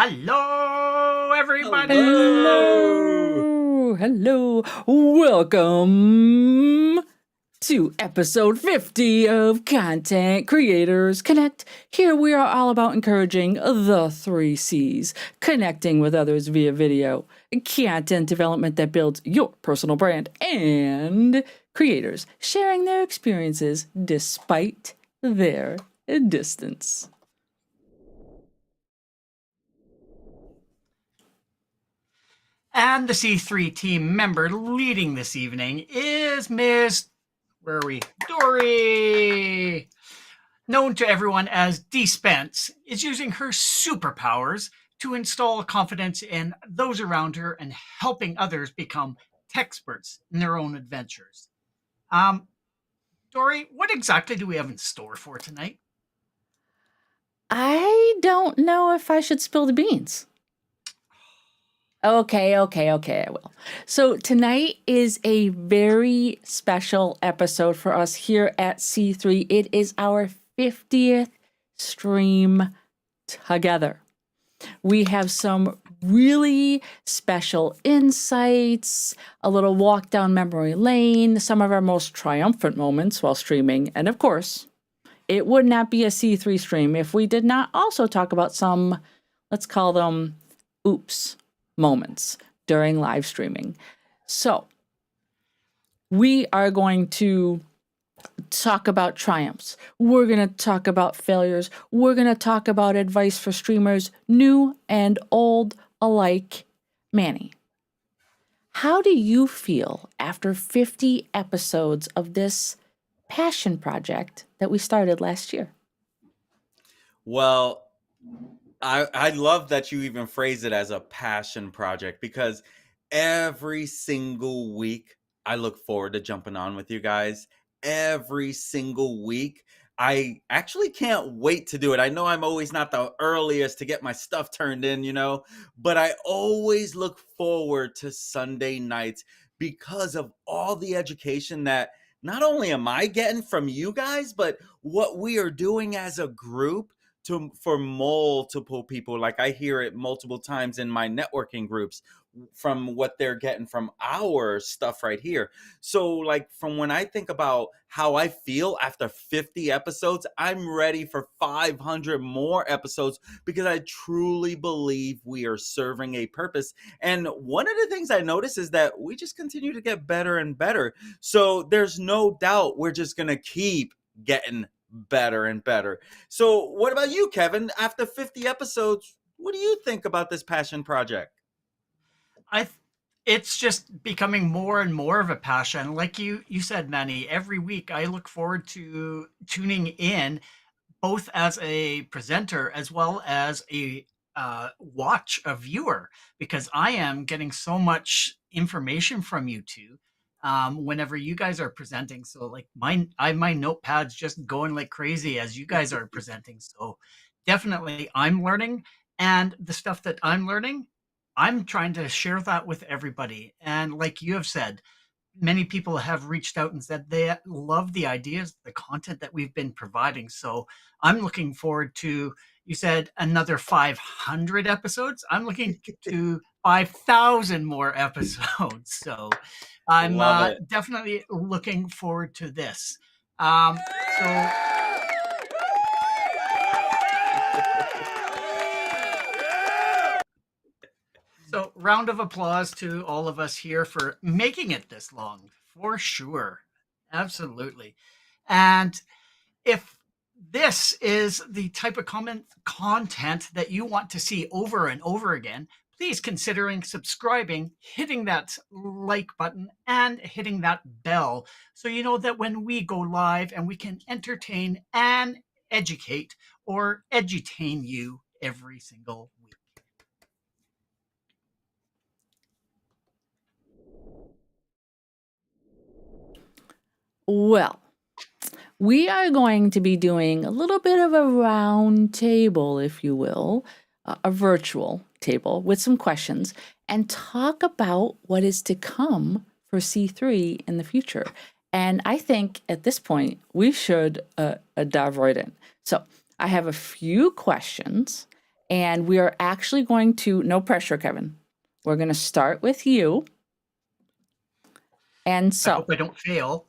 Hello, everybody. Hello. Welcome to episode 50 of Content Creators Connect. Here we are all about encouraging the 3 C's, connecting with others via video, content development that builds your personal brand, and creators sharing their experiences despite their distance. And the C3 team member leading this evening is Miss, where are we? Dori, known to everyone as DSpence, is using her superpowers to install confidence in those around her and helping others become experts in their own adventures. Dori, what exactly do we have in store for tonight? I don't know if I should spill the beans. Okay, I will. So tonight is a very special episode for us here at C3. It is our 50th stream together. We have some really special insights, a little walk down memory lane, some of our most triumphant moments while streaming, and of course, it would not be a C3 stream if we did not also talk about some, let's call them, oops moments during live streaming. So we are going to talk about triumphs. We're going to talk about failures. We're going to talk about advice for streamers, new and old alike. Manny, how do you feel after 50 episodes of this passion project that we started last year? Well, I love that you even phrase it as a passion project, because every single week I look forward to jumping on with you guys. Every single week. I actually can't wait to do it. I know I'm always not the earliest to get my stuff turned in, but I always look forward to Sunday nights because of all the education that not only am I getting from you guys, but what we are doing as a group for multiple people. Like, I hear it multiple times in my networking groups from what they're getting from our stuff right here. So, like, from when I think about how I feel after 50 episodes, I'm ready for 500 more episodes, because I truly believe we are serving a purpose. And one of the things I notice is that we just continue to get better and better. So there's no doubt we're just going to keep getting better and better. So what about you, Kevin? After 50 episodes, what do you think about this passion project? It's just becoming more and more of a passion. Like you said, Manny, every week I look forward to tuning in, both as a presenter as well as a viewer, because I am getting so much information from you two whenever you guys are presenting. So like my notepad's just going like crazy as you guys are presenting. So definitely I'm learning, and the stuff that I'm learning, I'm trying to share that with everybody. And like you have said, many people have reached out and said they love the ideas, the content that we've been providing. So I'm looking forward to, you said another 500 episodes. I'm looking to 5,000 more episodes. So I'm definitely looking forward to this. So So, round of applause to all of us here for making it this long, for sure. Absolutely. And if this is the type of content that you want to see over and over again, please considering subscribing, hitting that like button, and hitting that bell, so you know that when we go live and we can entertain and educate or edutain you every single week. Well, we are going to be doing a little bit of a round table, if you will, a virtual table with some questions, and talk about what is to come for C3 in the future. And I think at this point, we should dive right in. So I have a few questions, And we are actually going to, no pressure, Kevin. We're going to start with you. And I so hope I don't fail.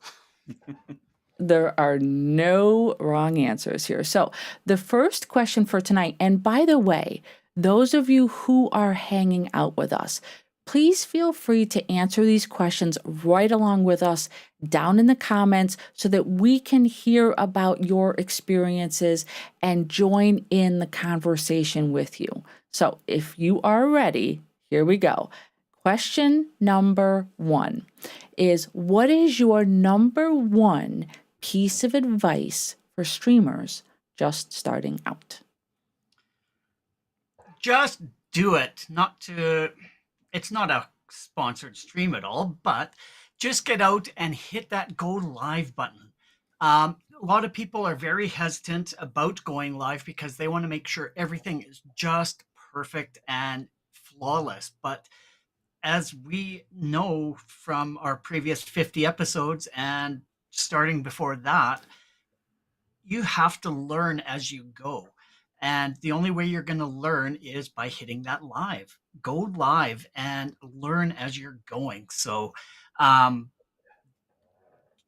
there are no wrong answers here. So the first question for tonight, and by the way, those of you who are hanging out with us, please feel free to answer these questions right along with us down in the comments so that we can hear about your experiences and join in the conversation with you. So if you are ready, here we go. Question number 1 is, what is your number 1 piece of advice for streamers just starting out? Just do it. It's not a sponsored stream at all, but just get out and hit that go live button. A lot of people are very hesitant about going live because they want to make sure everything is just perfect and flawless. But as we know from our previous 50 episodes and starting before that, you have to learn as you go. And the only way you're going to learn is by hitting that live. Go live and learn as you're going. So um,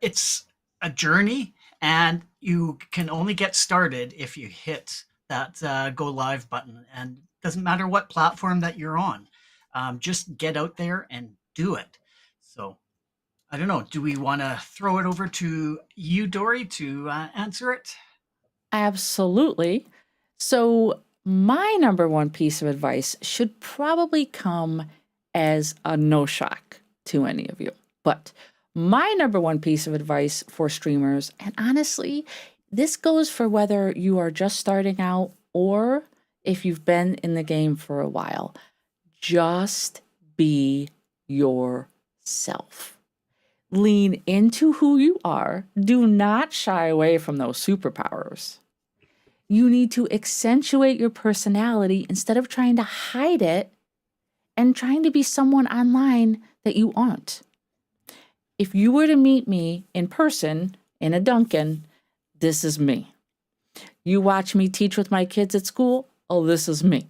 it's a journey, and you can only get started if you hit that go live button. And it doesn't matter what platform that you're on, just get out there and do it. So I don't know. Do we want to throw it over to you, Dori, to answer it? Absolutely. So, my number 1 piece of advice should probably come as a no shock to any of you. But my number 1 piece of advice for streamers, and honestly, this goes for whether you are just starting out or if you've been in the game for a while, just be yourself. Lean into who you are. Do not shy away from those superpowers. You need to accentuate your personality instead of trying to hide it and trying to be someone online that you aren't. If you were to meet me in person in a Dunkin', this is me. You watch me teach with my kids at school, oh, this is me.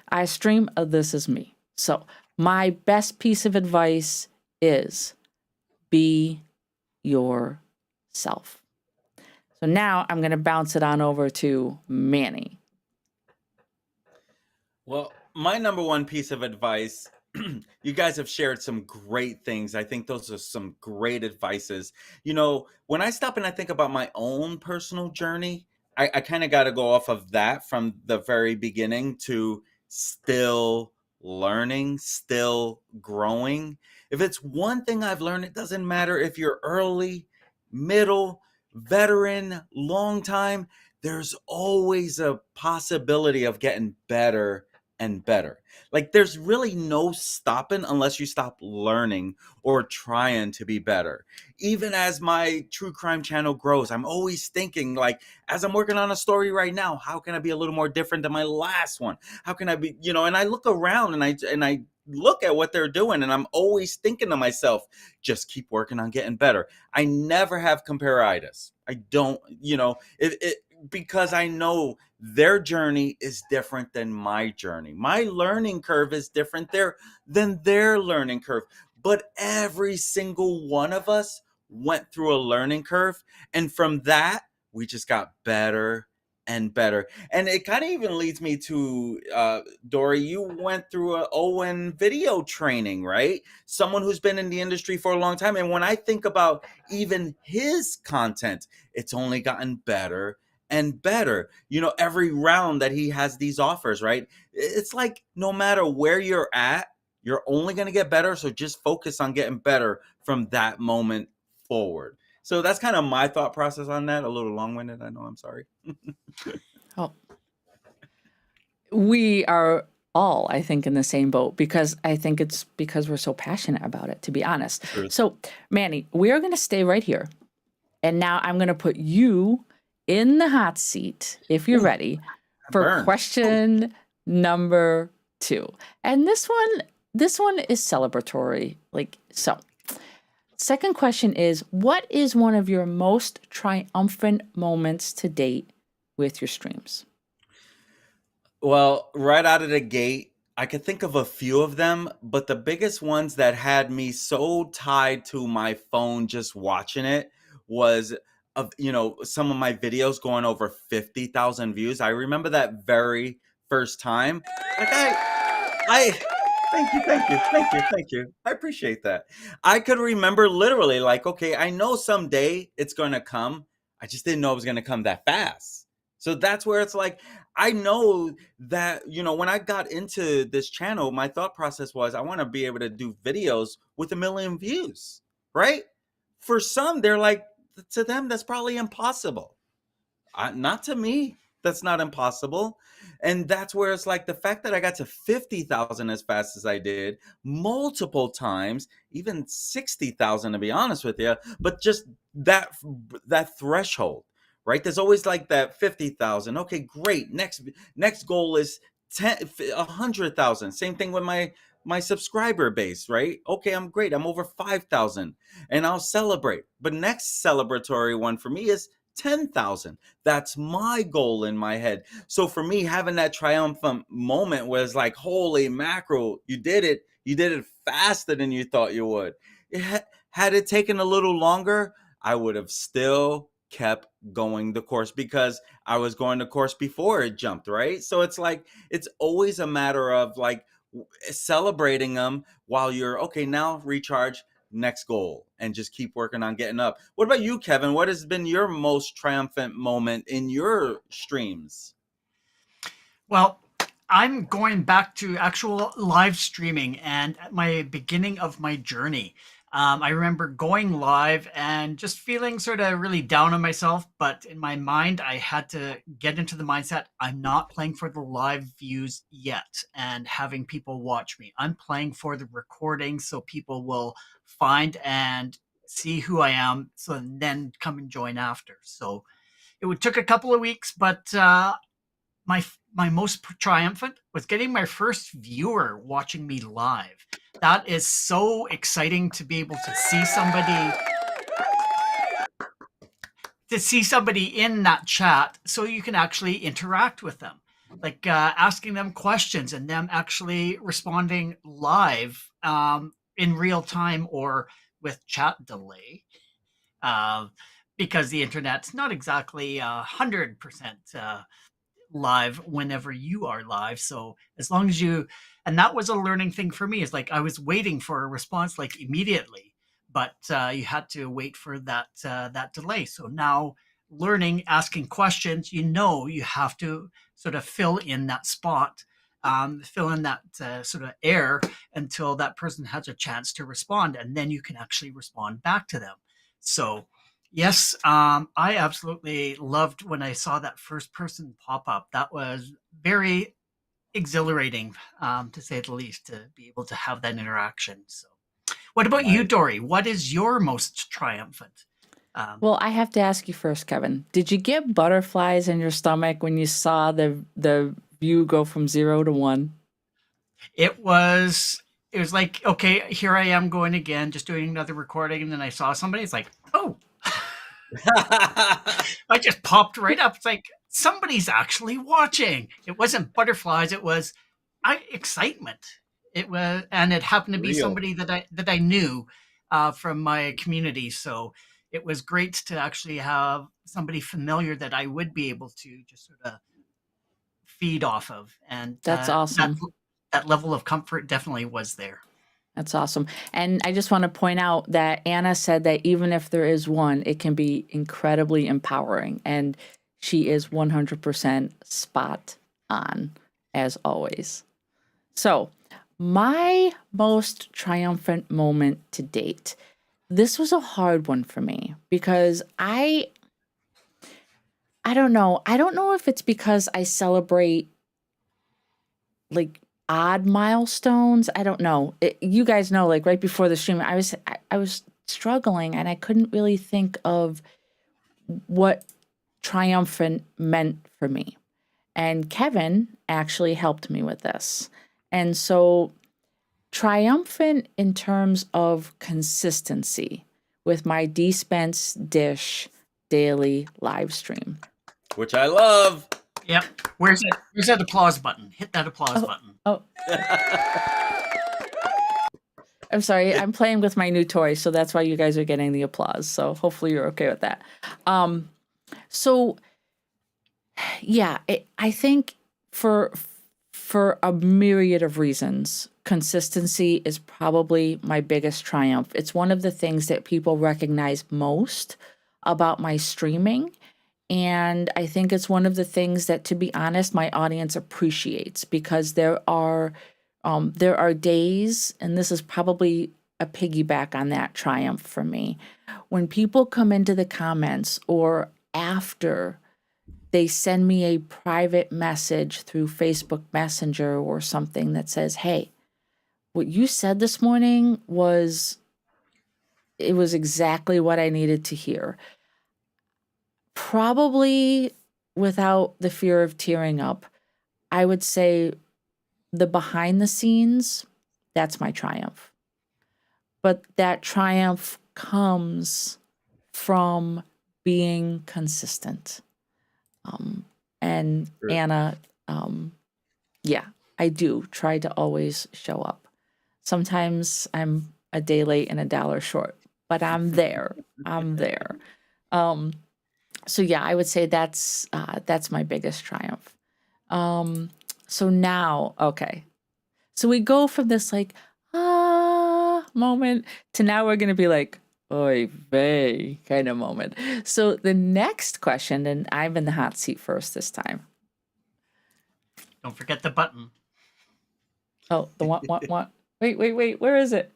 I stream, oh, this is me. So my best piece of advice is be yourself. So now I'm going to bounce it on over to Manny. Well, my number 1 piece of advice, you guys have shared some great things. I think those are some great advices. You know, when I stop and I think about my own personal journey, I kind of got to go off of that from the very beginning to still learning, still growing. If it's one thing I've learned, it doesn't matter if you're early, middle, veteran, long time, there's always a possibility of getting better and better. Like there's really no stopping unless you stop learning or trying to be better. Even as my true crime channel grows, I'm always thinking, like, as I'm working on a story right now, how can I be a little more different than my last one? How can I be, and I look around and I look at what they're doing, and I'm always thinking to myself, just keep working on getting better. I never have comparaitis. I don't, because I know their journey is different than my journey. My learning curve is different than their learning curve. But every single one of us went through a learning curve. And from that, we just got better and better. And it kind of even leads me to, Dori, you went through a Owen video training, right? Someone who's been in the industry for a long time. And when I think about even his content, it's only gotten better and better. Every round that he has these offers, right? It's like no matter where you're at, you're only going to get better. So just focus on getting better from that moment forward. So that's kind of my thought process on that. A little long-winded, I know, I'm sorry. Oh, we are all, I think, in the same boat because I think it's because we're so passionate about it, to be honest. Sure. So, Manny, we are going to stay right here. And now I'm going to put you in the hot seat, if you're ready, for question number 2. And this one is celebratory. Second question is, what is one of your most triumphant moments to date with your streams? Well, right out of the gate, I could think of a few of them, but the biggest ones that had me so tied to my phone just watching it was of some of my videos going over 50,000 views. I remember that very first time. Like I thank you, thank you, thank you, thank you. I appreciate that. I could remember literally like, okay, I know someday it's going to come. I just didn't know it was going to come that fast. So that's where it's like I know that, when I got into this channel, my thought process was I want to be able to do videos with 1 million views, right? For some, they're like, to them, that's probably impossible. Not to me. That's not impossible. And that's where it's like the fact that I got to 50,000 as fast as I did multiple times, even 60,000 to be honest with you, but just that threshold, right? There's always like that 50,000. Okay, great. Next goal is 100,000. Same thing with my subscriber base, right? Okay, I'm great. I'm over 5,000 and I'll celebrate. But next celebratory one for me is 10,000. That's my goal in my head. So for me, having that triumphant moment was like, holy mackerel, you did it. You did it faster than you thought you would. Had it taken a little longer, I would have still kept going the course because I was going the course before it jumped, right? So it's like, it's always a matter of like celebrating them while you're okay, now recharge, next goal, and just keep working on getting up. What about you, Kevin? What has been your most triumphant moment in your streams? Well, I'm going back to actual live streaming and at my beginning of my journey. I remember going live and just feeling sort of really down on myself, but in my mind, I had to get into the mindset I'm not playing for the live views yet and having people watch me. I'm playing for the recording so people will find and see who I am, so then come and join after. So took a couple of weeks, but my most triumphant was getting my first viewer watching me live. That is so exciting to be able to see somebody in that chat so you can actually interact with them, like asking them questions and them actually responding live in real time or with chat delay, uh, because the internet's not exactly 100% live whenever you are live. So as long as and that was a learning thing for me, is like I was waiting for a response like immediately, but you had to wait for that delay. So now learning, asking questions, you have to sort of fill in that spot, fill in that sort of air until that person has a chance to respond, and then you can actually respond back to them. So yes, I absolutely loved when I saw that first person pop up. That was very exhilarating, to say the least, to be able to have that interaction. So, what about you, Nice. Dori? What is your most triumphant? Well, I have to ask you first, Kevin. Did you get butterflies in your stomach when you saw the view go from 0 to 1? It was it was like, okay, here I am going again, just doing another recording, and then I saw somebody. It's like, oh, I just popped right up. It's like somebody's actually watching. It wasn't butterflies. It was excitement. It was, and it happened to be Real. somebody that I knew from my community. So it was great to actually have somebody familiar that I would be able to just sort of feed off of, and That's awesome. that level of comfort definitely was there. That's awesome. And I just want to point out that Anna said that even if there is one, it can be incredibly empowering. And she is 100% spot on, as always. So, my most triumphant moment to date. This was a hard one for me because I don't know. I don't know if it's because I celebrate like odd milestones. I don't know. You guys know, like right before the stream, I was struggling and I couldn't really think of what triumphant meant for me. And Kevin actually helped me with this. And so triumphant in terms of consistency with my DSpence dish daily live stream. Which I love. Yep. Where's that applause button? Hit that applause button. Oh, I'm sorry. I'm playing with my new toy, so that's why you guys are getting the applause. So hopefully you're okay with that. So yeah, I think for a myriad of reasons, consistency is probably my biggest triumph. It's one of the things that people recognize most about my streaming. And I think it's one of the things that, to be honest, my audience appreciates, because there are days, and this is probably a piggyback on that triumph for me, when people come into the comments or after they send me a private message through Facebook Messenger or something that says, "Hey, what you said this morning was exactly what I needed to hear." Probably without the fear of tearing up, I would say the behind the scenes, that's my triumph. But that triumph comes from being consistent. And Sure. Anna, yeah, I do try to always show up. Sometimes I'm a day late and $1 short, but I'm there. I'm there. So yeah, I would say that's my biggest triumph. So now, okay. So we go from this like moment to now we're gonna be like, oy vey kind of moment. So the next question, and I'm in the hot seat first this time. Don't forget the button. Oh, the what? Wait, where is it?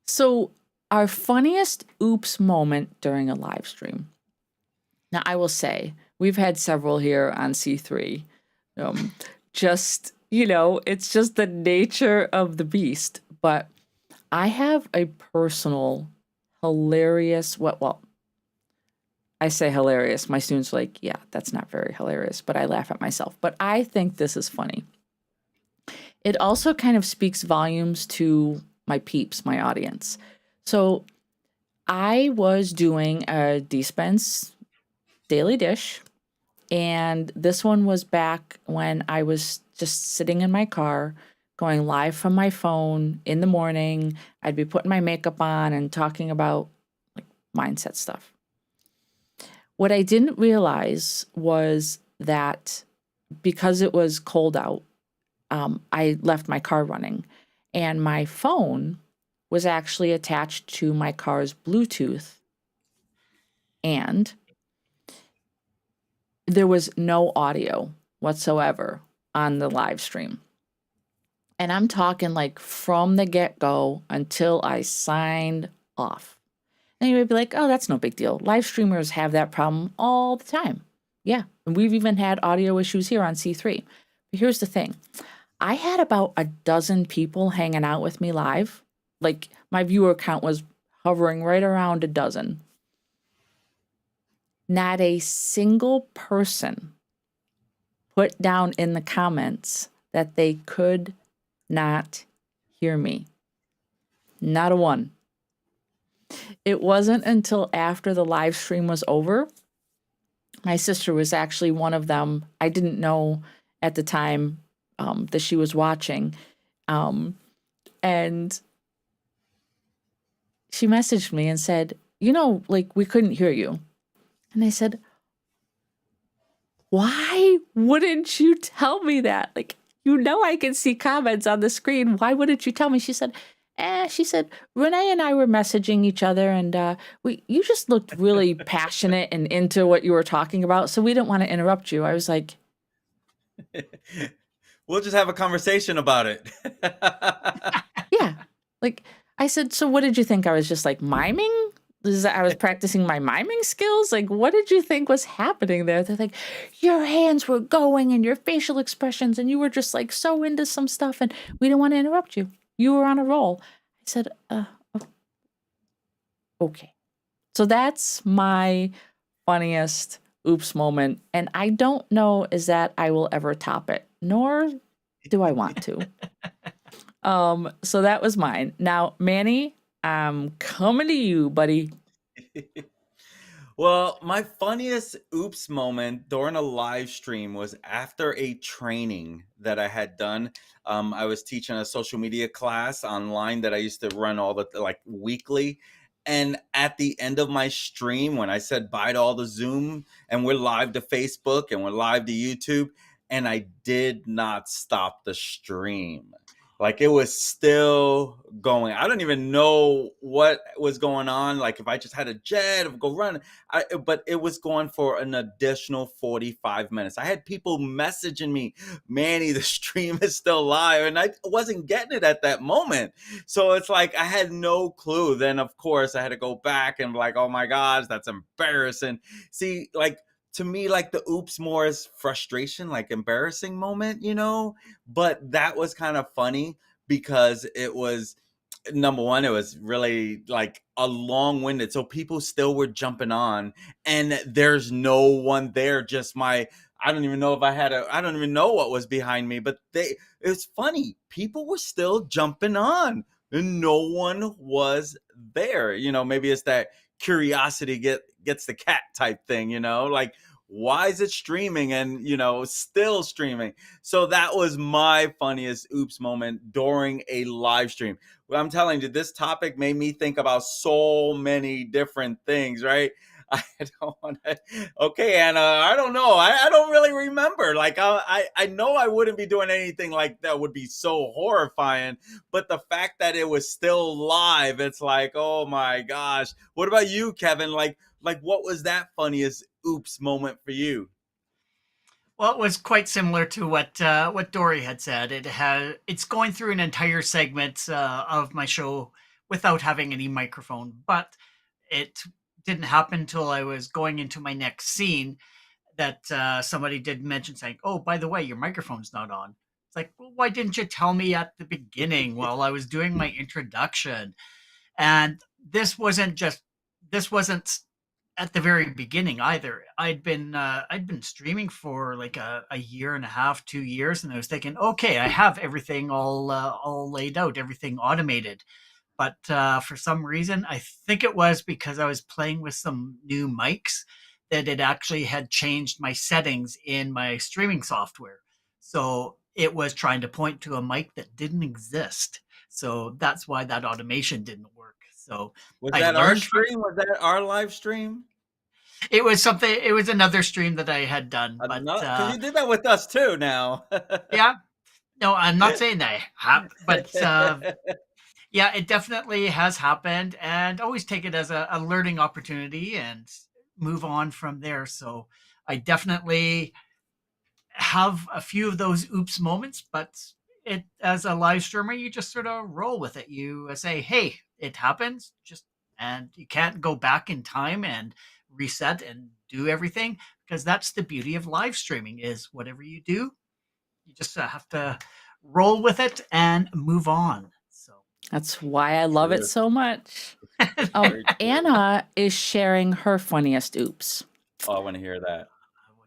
So our funniest oops moment during a live stream. Now, I will say, we've had several here on C3. Just, it's just the nature of the beast. But I have a personal hilarious, well, I say hilarious. My students are like, yeah, that's not very hilarious, but I laugh at myself. But I think this is funny. It also kind of speaks volumes to my peeps, my audience. So I was doing a DSpence daily dish, and this one was back when I was just sitting in my car, going live from my phone in the morning. I'd be putting my makeup on and talking about like mindset stuff. What I didn't realize was that because it was cold out, I left my car running, and my phone was actually attached to my car's Bluetooth, and there was no audio whatsoever on the live stream. And I'm talking like from the get-go until I signed off. And you would be like, oh, that's no big deal. Live streamers have that problem all the time. Yeah, and we've even had audio issues here on C3. But here's the thing. I had about a dozen people hanging out with me live. Like, my viewer count was hovering right around a dozen. Not a single person put down in the comments that they could not hear me. Not a one. It wasn't until after the live stream was over. My sister was actually one of them. I didn't know at the time that she was watching. And she messaged me and said, like, we couldn't hear you. And I said, why wouldn't you tell me that? Like, I can see comments on the screen. Why wouldn't you tell me? She said, Renee and I were messaging each other, and you just looked really passionate and into what you were talking about, so we didn't want to interrupt you. I was like, we'll just have a conversation about it. yeah. Like, I said, so what did you think? I was just like miming? I was practicing my miming skills? Like, what did you think was happening there? They're like, your hands were going and your facial expressions, and you were just like so into some stuff, and we didn't want to interrupt you. You were on a roll. I said, okay. So that's my funniest oops moment. And I don't know is that I will ever top it, nor do I want to. So that was mine. Now, Manny, I'm coming to you, buddy. Well, my funniest oops moment during a live stream was after a training that I had done. I was teaching a social media class online that I used to run all the like weekly. And at the end of my stream, when I said bye to all the Zoom and we're live to Facebook and we're live to YouTube, and I did not stop the stream. Like it was still going. I don't even know what was going on. Like if I just had a jet of go run, but it was going for an additional 45 minutes. I had people messaging me, Manny, the stream is still live. And I wasn't getting it at that moment. So it's like I had no clue. Then, of course, I had to go back and be like, oh my gosh, that's embarrassing. See, like, to me, like the oops more is frustration, like embarrassing moment, but that was kind of funny because it was number one, it was really like a long-winded, so people still were jumping on and there's no one there, just my I don't even know if I don't even know what was behind me, but it's funny, people were still jumping on and no one was there. Maybe it's that curiosity gets the cat type thing, like why is it streaming and still streaming. So that was my funniest oops moment during a live stream. Well, I'm telling you, this topic made me think about so many different things, right? I don't want to. Okay, Anna, I don't know. I don't really remember. Like, I know I wouldn't be doing anything like that would be so horrifying. But the fact that it was still live, it's like, oh my gosh. What about you, Kevin? Like what was that funniest oops moment for you? Well, it was quite similar to what Dory had said. It's going through an entire segment of my show without having any microphone, but it didn't happen until I was going into my next scene that somebody did mention saying, "Oh, by the way, your microphone's not on." It's like, well, why didn't you tell me at the beginning while I was doing my introduction? And this wasn't at the very beginning either. I'd been streaming for like a year and a half, 2 years, and I was thinking, okay, I have everything all laid out, everything automated. But for some reason, I think it was because I was playing with some new mics that it actually had changed my settings in my streaming software. So it was trying to point to a mic that didn't exist. So that's why that automation didn't work. So Was I that our learned from stream? Was that our live stream? it was another stream that I had done, but Because you did that with us too now. yeah, no, I'm not saying that I have, but yeah, it definitely has happened, and always take it as a learning opportunity and move on from there. So I definitely have a few of those oops moments, but it as a live streamer, you just sort of roll with it. You say, "Hey, it happens," just and you can't go back in time and reset and do everything because that's the beauty of live streaming is whatever you do, you just have to roll with it and move on. So That's why I love it True. so much. Very true. Anna is sharing her funniest oops. Oh, I want to hear that.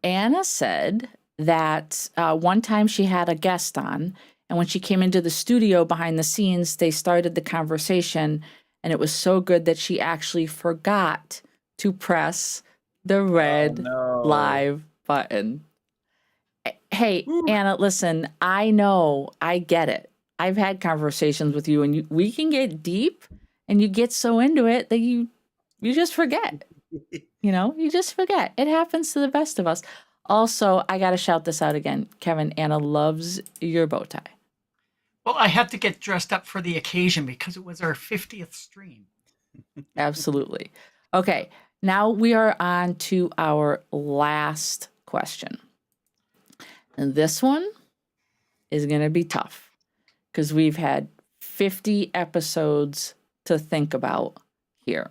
Anna said that one time she had a guest on, and when she came into the studio behind the scenes, they started the conversation, and it was so good that she actually forgot to press the Oh red no. live button. Hey, Whew. Anna, listen, I know, I get it. I've had conversations with you, and we can get deep, and you get so into it that you just forget. You just forget. It happens to the best of us. Also, I got to shout this out again. Kevin, Anna loves your bow tie. well, I had to get dressed up for the occasion because it was our 50th stream. Absolutely. Okay, now we are on to our last question. And this one is going to be tough because we've had 50 episodes to think about here.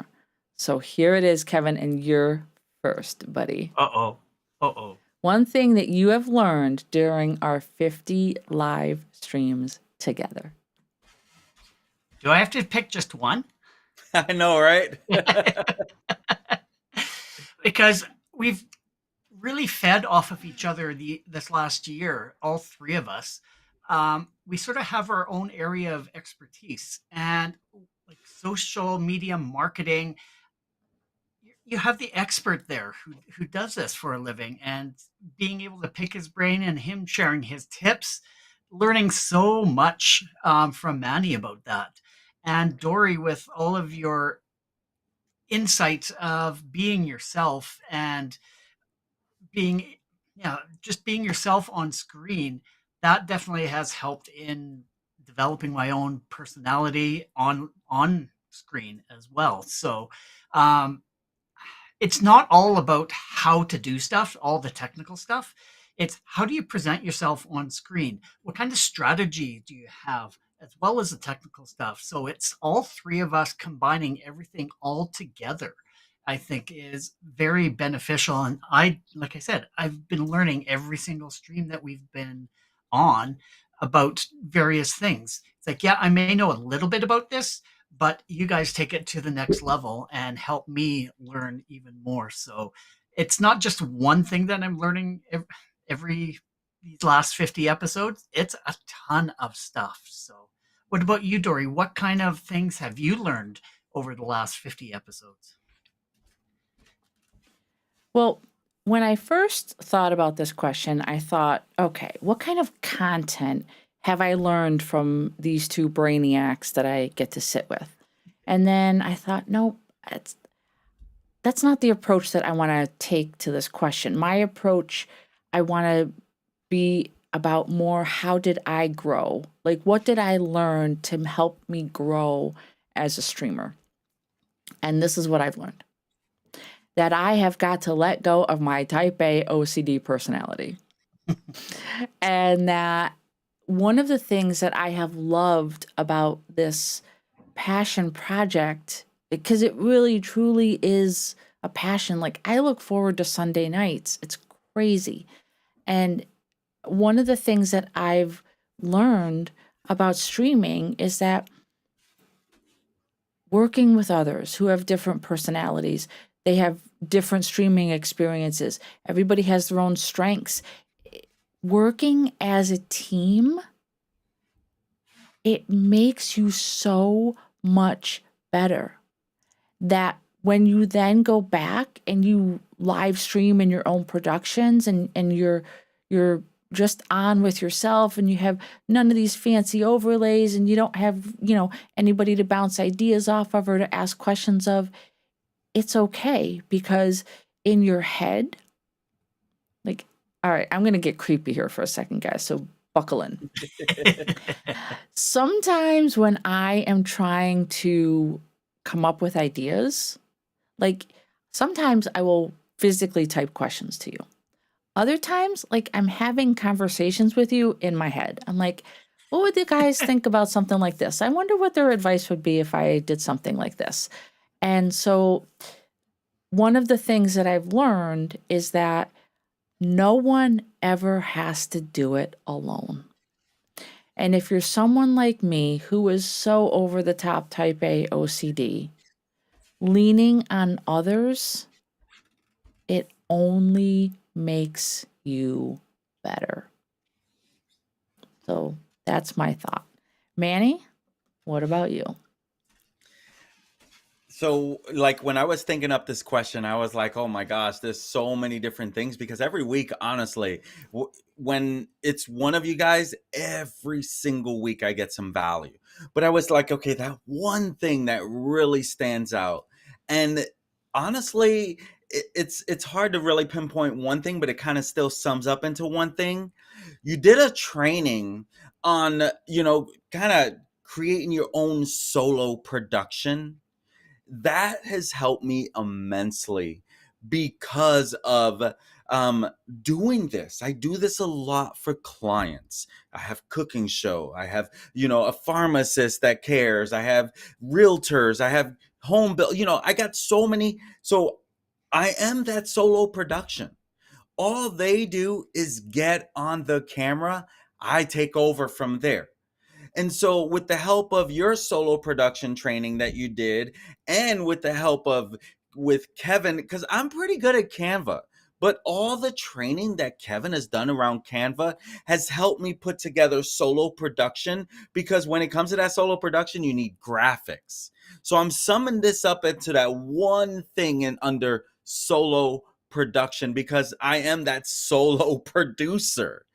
So here it is, Kevin, and you're first, buddy. Uh-oh. Uh-oh. One thing that you have learned during our 50 live streams together. Do I have to pick just one? I know, right? Because we've really fed off of each other this last year, all three of us. We sort of have our own area of expertise and like social media marketing. you have the expert there who does this for a living, and being able to pick his brain and him sharing his tips, learning so much from Manny about that. And Dory, with all of your insights of being yourself and being, yeah, just being yourself on screen, that definitely has helped in developing my own personality on screen as well. So um, it's not all about how to do stuff, all the technical stuff. It's how do you present yourself on screen? What kind of strategy do you have, as well as the technical stuff? So it's all three of us combining everything all together, I think is very beneficial. And like I said, I've been learning every single stream that we've been on about various things. It's like, yeah, I may know a little bit about this, but you guys take it to the next level and help me learn even more. So it's not just one thing that I'm learning every these last 50 episodes. It's a ton of stuff. So what about you, Dory? What kind of things have you learned over the last 50 episodes? Well, when I first thought about this question, I thought, okay, what kind of content have I learned from these two brainiacs that I get to sit with? And then I thought, nope, that's not the approach that I want to take to this question. My approach, I want to be about more how did I grow? Like, what did I learn to help me grow as a streamer? And this is what I've learned, that I have got to let go of my type A OCD personality. And that one of the things that I have loved about this passion project, because it really truly is a passion. Like, I look forward to Sunday nights. It's crazy. And one of the things that I've learned about streaming is that working with others who have different personalities, they have different streaming experiences. Everybody has their own strengths. Working as a team, it makes you so much better that when you then go back and you live stream in your own productions and you're just on with yourself and you have none of these fancy overlays and you don't have, anybody to bounce ideas off of or to ask questions of, it's okay, because in your head, like, all right, I'm going to get creepy here for a second, guys. So buckle in. Sometimes when I am trying to come up with ideas, like sometimes I will physically type questions to you. Other times, like I'm having conversations with you in my head. I'm like, what would the guys think about something like this? I wonder what their advice would be if I did something like this. And so one of the things that I've learned is that no one ever has to do it alone. And if you're someone like me who is so over the top type A OCD, leaning on others, it only makes you better. So that's my thought. Manny, what about you? So, like, when I was thinking up this question, I was like, oh my gosh, there's so many different things, because every week, honestly, when it's one of you guys, every single week I get some value. But I was like, okay, that one thing that really stands out. And honestly, it's hard to really pinpoint one thing, but it kind of still sums up into one thing. You did a training on, kind of creating your own solo production. That has helped me immensely because of doing this. I do this a lot for clients. I have cooking show. I have, a pharmacist that cares. I have realtors. I have home build. I got so many. So I am that solo production. All they do is get on the camera. I take over from there. And so, with the help of your solo production training that you did, and with the help of with Kevin, because I'm pretty good at Canva, but all the training that Kevin has done around Canva has helped me put together solo production, because when it comes to that solo production, you need graphics. So I'm summing this up into that one thing and under solo production, because I am that solo producer.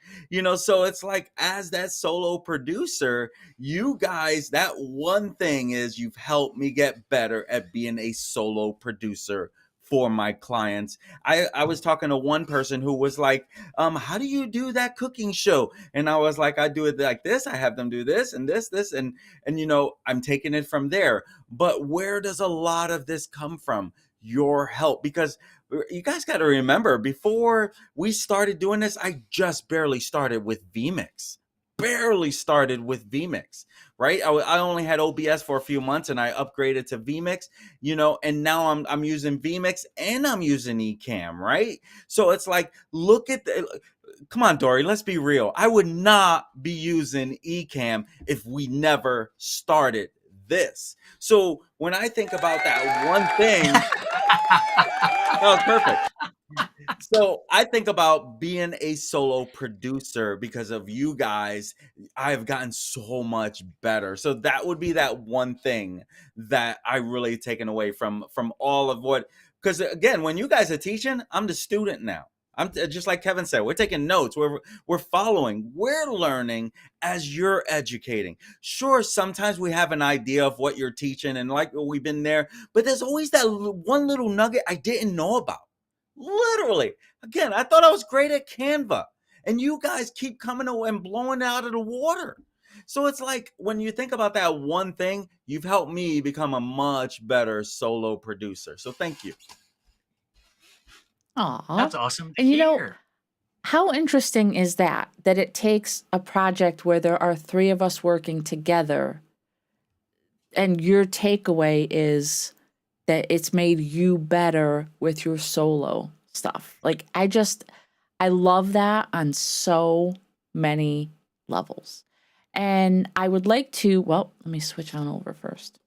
So it's like, as that solo producer, you guys, that one thing is you've helped me get better at being a solo producer for my clients. I was talking to one person who was like, how do you do that cooking show? And I was like, I do it like this. I have them do this and this, and I'm taking it from there. But where does a lot of this come from? Your help. Because you guys got to remember, before we started doing this, I just barely started with vMix. Right? I only had OBS for a few months, and I upgraded to vMix, and now I'm using vMix and I'm using Ecamm, right? So it's like, come on, Dori, let's be real. I would not be using Ecamm if we never started this. So when I think about that one thing, that was perfect. So I think about being a solo producer because of you guys. I've gotten so much better. So that would be that one thing that I really taken away from all of what, because again, when you guys are teaching, I'm the student now. I'm just like Kevin said, we're taking notes, we're following, we're learning as you're educating. Sure, sometimes we have an idea of what you're teaching, and like we've been there, but there's always that one little nugget I didn't know about. Literally. Again, I thought I was great at Canva, and you guys keep coming away and blowing it out of the water. So it's like, when you think about that one thing, you've helped me become a much better solo producer. So thank you. Aw. That's awesome to And hear. how interesting is that it takes a project where there are three of us working together, and your takeaway is that it's made you better with your solo stuff. Like, I love that on so many levels. And I would like to, let me switch on over first.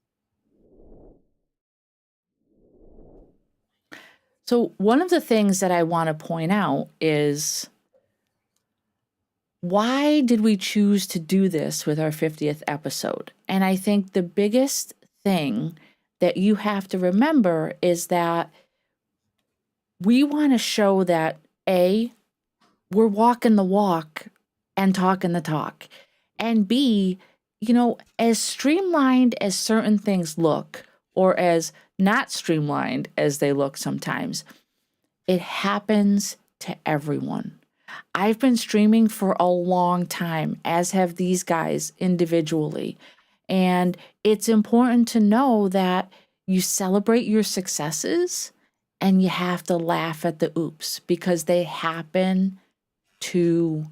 So one of the things that I want to point out is, why did we choose to do this with our 50th episode? And I think the biggest thing that you have to remember is that we want to show that, A, we're walking the walk and talking the talk. And B, as streamlined as certain things look, or as not streamlined as they look sometimes, it happens to everyone. I've been streaming for a long time, as have these guys individually. And it's important to know that you celebrate your successes and you have to laugh at the oops, because they happen to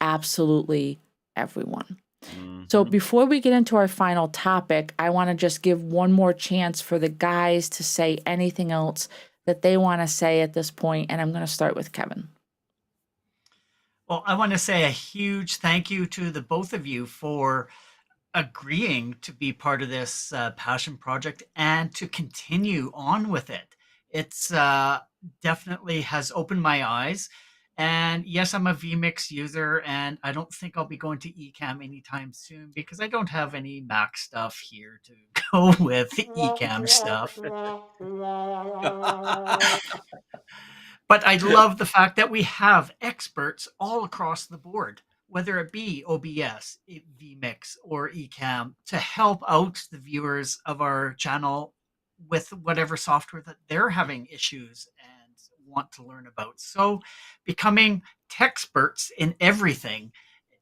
absolutely everyone. So before we get into our final topic, I want to just give one more chance for the guys to say anything else that they want to say at this point, and I'm going to start with Kevin. Well, I want to say a huge thank you to the both of you for agreeing to be part of this passion project and to continue on with it. It's definitely has opened my eyes. And yes, I'm a vMix user, and I don't think I'll be going to Ecamm anytime soon because I don't have any Mac stuff here to go with Ecamm stuff. But I love the fact that we have experts all across the board, whether it be OBS, vMix, or Ecamm, to help out the viewers of our channel with whatever software that they're having issues and want to learn about. So becoming techsperts in everything,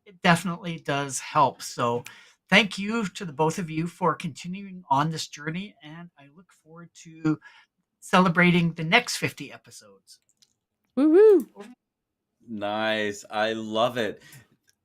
it definitely does help. So thank you to the both of you for continuing on this journey, and I look forward to celebrating the next 50 episodes. Woo-woo. Nice. I love it.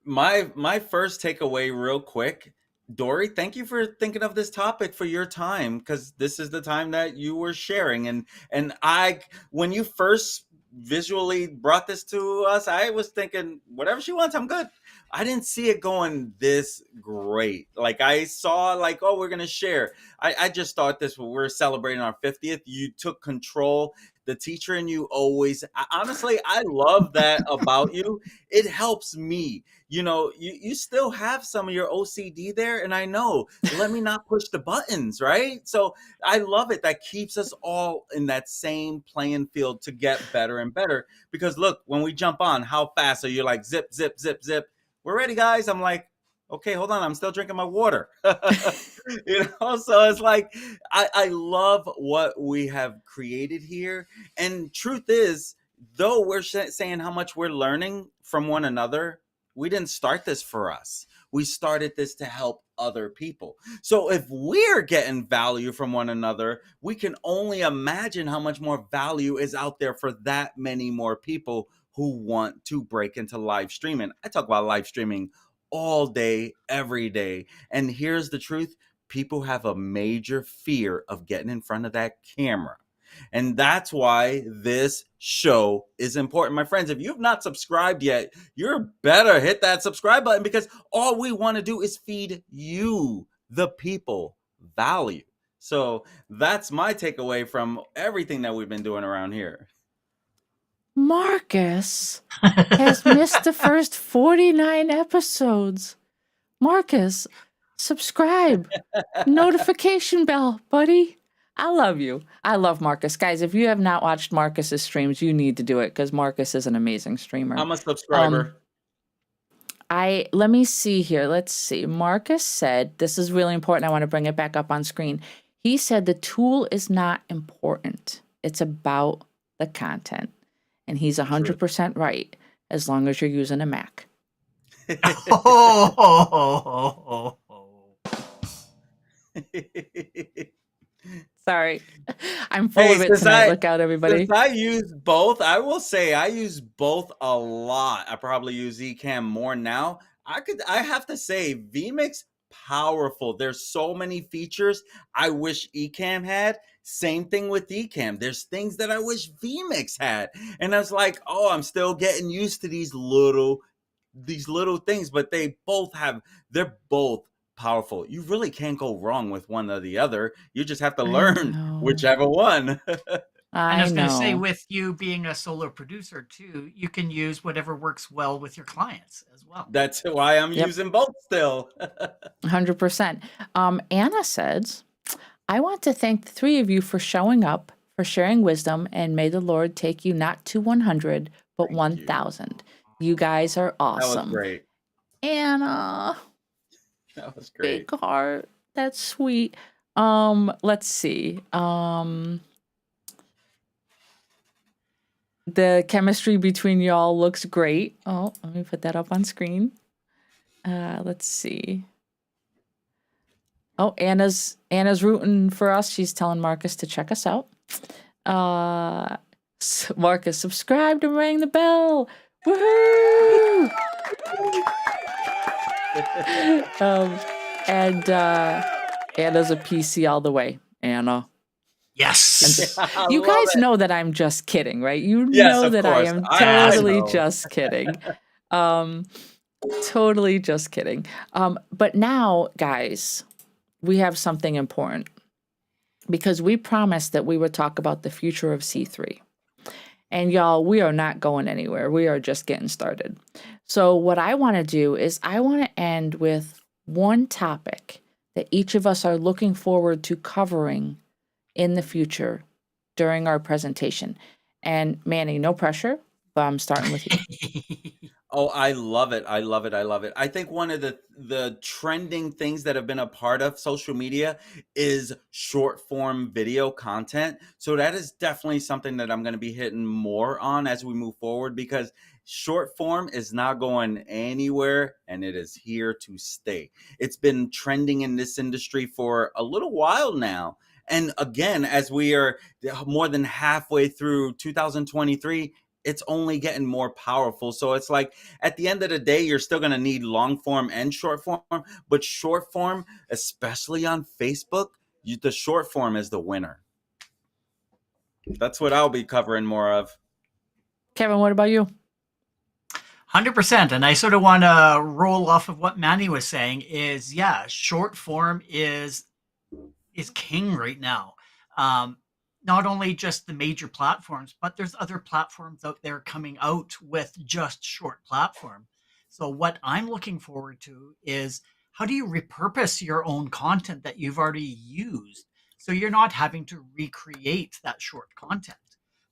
My first takeaway real quick, Dori, thank you for thinking of this topic for your time, because this is the time that you were sharing. And I, when you first visually brought this to us, I was thinking, whatever she wants, I'm good. I didn't see it going this great. Like, I saw like, oh, we're going to share. I just thought this, we're celebrating our 50th. You took control. The teacher in you always, honestly, I love that about you. It helps me. You know, you still have some of your OCD there, and I know, let me not push the buttons, right? So I love it. That keeps us all in that same playing field to get better and better. Because look, when we jump on, how fast are you? Like zip, zip, zip, zip. We're ready, guys. I'm like, okay, hold on. I'm still drinking my water. So it's like, I love what we have created here. And truth is, though we're saying how much we're learning from one another, we didn't start this for us. We started this to help other people. So if we're getting value from one another, we can only imagine how much more value is out there for that many more people who want to break into live streaming. I talk about live streaming all day, every day. And here's the truth. People have a major fear of getting in front of that camera. And that's why this show is important. My friends, if you've not subscribed yet, you're better hit that subscribe button, because all we want to do is feed you, the people, value. So that's my takeaway from everything that we've been doing around here. Marcus has missed the first 49 episodes. Marcus, subscribe. Notification bell, buddy. I love you. I love Marcus. Guys, if you have not watched Marcus's streams, you need to do it, because Marcus is an amazing streamer. I'm a subscriber. Let me see here. Let's see. Marcus said, this is really important. I want to bring it back up on screen. He said the tool is not important. It's about the content. And he's 100% right, as long as you're using a Mac. Sorry. I'm full of it tonight. Look out, everybody. Since I use both, I will say I use both a lot. I probably use Ecamm more now. I have to say, vMix, powerful. There's so many features I wish Ecamm had. Same thing with Ecamm. There's things that I wish vMix had. And I was like, oh, I'm still getting used to these little things, but they're both powerful. You really can't go wrong with one or the other. You just have to learn whichever one. I was going to say, with you being a solo producer too, you can use whatever works well with your clients as well. That's why I'm using both still. 100%. Anna says, I want to thank the three of you for showing up, for sharing wisdom, and may the Lord take you not to 100, but 1,000. You guys are awesome. That was great. Anna. That was great. Big heart. That's sweet. Let's see. The chemistry between y'all looks great. Oh, let me put that up on screen. Let's see. Oh, Anna's rooting for us. She's telling Marcus to check us out. Marcus, subscribe and ring the bell. Woohoo! And Anna's a PC all the way. Anna. Yes. You guys know that I'm just kidding, right? You know that I am totally just kidding. Totally just kidding. But now, guys, we have something important, because we promised that we would talk about the future of C3. And y'all, we are not going anywhere. We are just getting started. So what I want to do is I want to end with one topic that each of us are looking forward to covering in the future during our presentation. And Manny, no pressure, but I'm starting with you. Oh, I love it. I love it. I love it. I think one of the trending things that have been a part of social media is short form video content. So that is definitely something that I'm going to be hitting more on as we move forward, because short form is not going anywhere, and it is here to stay. It's been trending in this industry for a little while now. And again, as we are more than halfway through 2023, it's only getting more powerful. So it's like, at the end of the day, you're still going to need long form and short form, but short form, especially on Facebook, the short form is the winner. That's what I'll be covering more of. Kevin, what about you? 100%. And I sort of want to roll off of what Manny was saying is, yeah, short form is king right now. not only just the major platforms, but there's other platforms out there coming out with just short platform. So what I'm looking forward to is how do you repurpose your own content that you've already used so you're not having to recreate that short content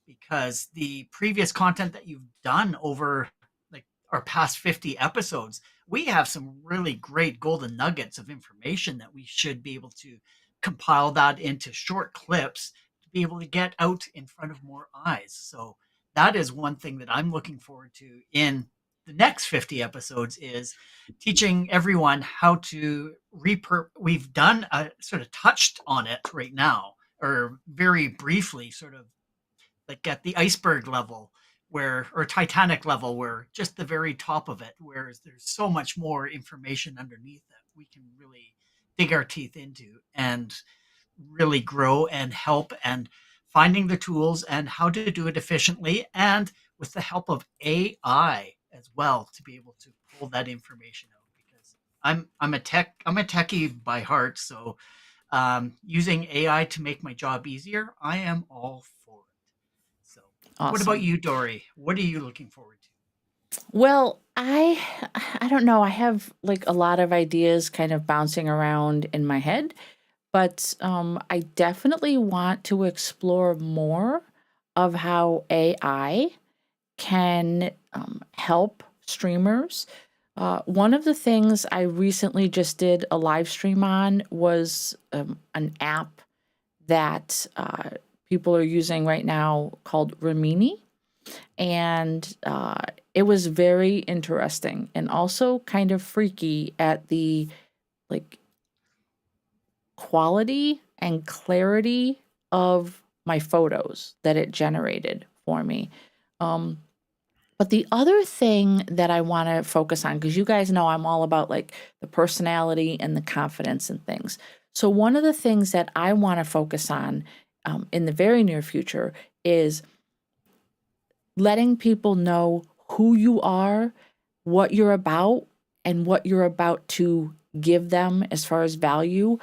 because the previous content that you've done over like our past 50 episodes, we have some really great golden nuggets of information that we should be able to compile that into short clips to be able to get out in front of more eyes. So that is one thing that I'm looking forward to in the next 50 episodes is teaching everyone how to we've done a sort of touched on it right now or very briefly sort of like at the iceberg level where or Titanic level where just the very top of it, whereas there's so much more information underneath that we can really dig our teeth into and really grow and help and finding the tools and how to do it efficiently and with the help of AI as well to be able to pull that information out because I'm a techie by heart, so using AI to make my job easier, I am all for it. So, what about Awesome. you, Dory? What are you looking forward to? Well, I don't know. I have like a lot of ideas kind of bouncing around in my head, but I definitely want to explore more of how AI can help streamers. One of the things I recently just did a live stream on was an app that people are using right now called Rimini. And it was very interesting and also kind of freaky at the like quality and clarity of my photos that it generated for me. Um, but the other thing that I want to focus on, because you guys know I'm all about like the personality and the confidence and things. So one of the things that I want to focus on in the very near future is letting people know who you are, what you're about, and what you're about to give them as far as value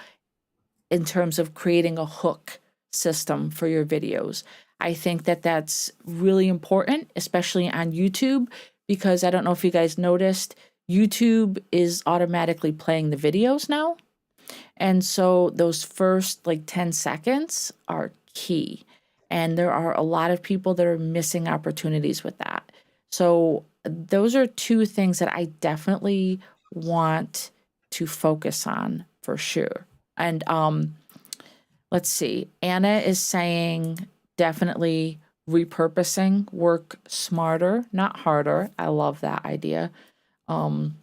in terms of creating a hook system for your videos. I think that that's really important, especially on YouTube, because I don't know if you guys noticed, YouTube is automatically playing the videos now. And so those first like 10 seconds are key. And there are a lot of people that are missing opportunities with that. So those are two things that I definitely want to focus on for sure. And let's see. Anna is saying definitely repurposing, work smarter, not harder. I love that idea. Um,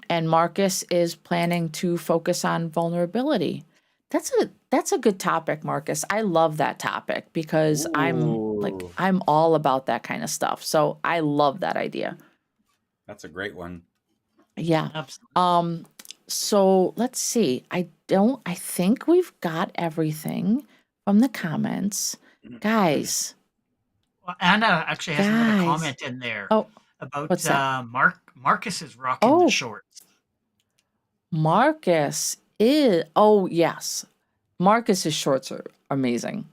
and Marcus is planning to focus on vulnerability. That's a good topic, Marcus. I love that topic because Ooh, I'm all about that kind of stuff. So I love that idea. that's a great one. Yeah. Absolutely. Um so let's see. I think we've got everything from the comments. Guys, Well, Anna actually has another guys. comment in there Oh, about what's that? Marcus is rocking the Oh, shorts. Marcus is oh yes. Marcus's shorts are amazing.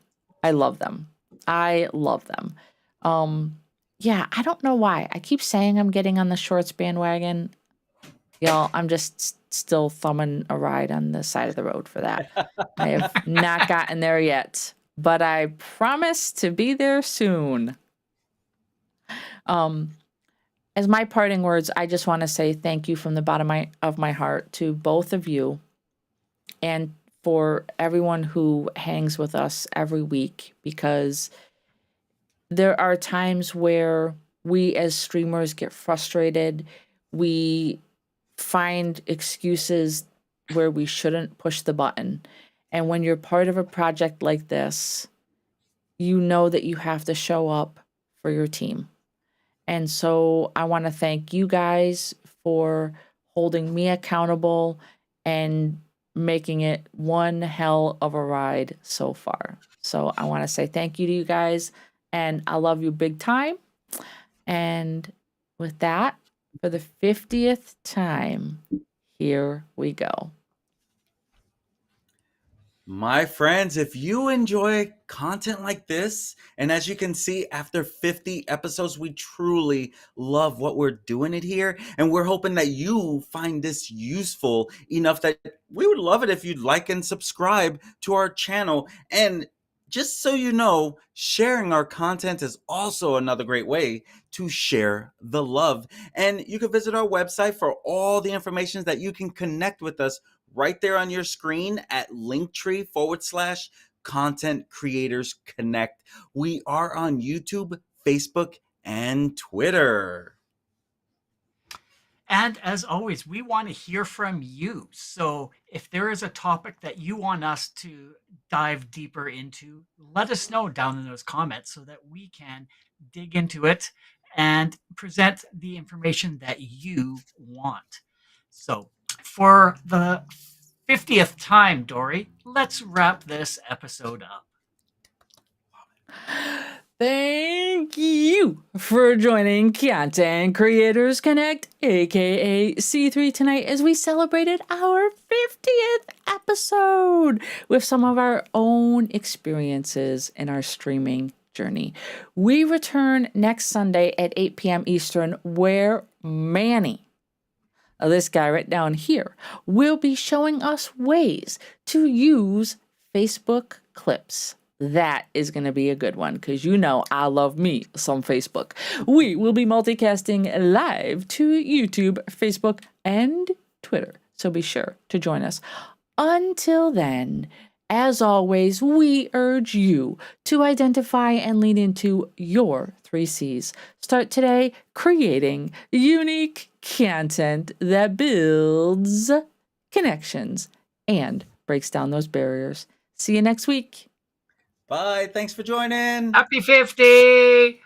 I love them. I love them. Um, yeah, I don't know why. I keep saying I'm getting on the shorts bandwagon. Y'all, I'm just still thumbing a ride on the side of the road for that. I have not gotten there yet, but I promise to be there soon. Um, as my parting words, I just want to say thank you from the bottom of my heart to both of you and for everyone who hangs with us every week because there are times where we as streamers get frustrated. We find excuses where we shouldn't push the button. And when you're part of a project like this, you know that you have to show up for your team. And so I want to thank you guys for holding me accountable and making it one hell of a ride so far. So I want to say thank you to you guys and I love you big time. And with that, for the 50th time, here we go. My friends, if you enjoy content like this, and as you can see, after 50 episodes, we truly love what we're doing it here. And we're hoping that you find this useful enough that we would love it if you'd like and subscribe to our channel. And just so you know, sharing our content is also another great way to share the love. And you can visit our website for all the information that you can connect with us right there on your screen at linktree/content creators connect. We are on YouTube, Facebook, and Twitter. And as always, we want to hear from you. So if there is a topic that you want us to dive deeper into, let us know down in those comments so that we can dig into it and present the information that you want. So for the 50th time, Dori, let's wrap this episode up. Thank you for joining Content Creators Connect, aka C3, tonight as we celebrated our 50th episode with some of our own experiences in our streaming journey. We return next Sunday at 8 p.m. Eastern, where Manny, this guy right down here, will be showing us ways to use Facebook clips. That is going to be a good one because you know I love me some Facebook. We will be multicasting live to YouTube, Facebook, and Twitter, so be sure to join us. Until then, as always, we urge you to identify and lean into your 3 C's. Start today creating unique content that builds connections and breaks down those barriers. See you next week. Bye. Thanks for joining. Happy 50!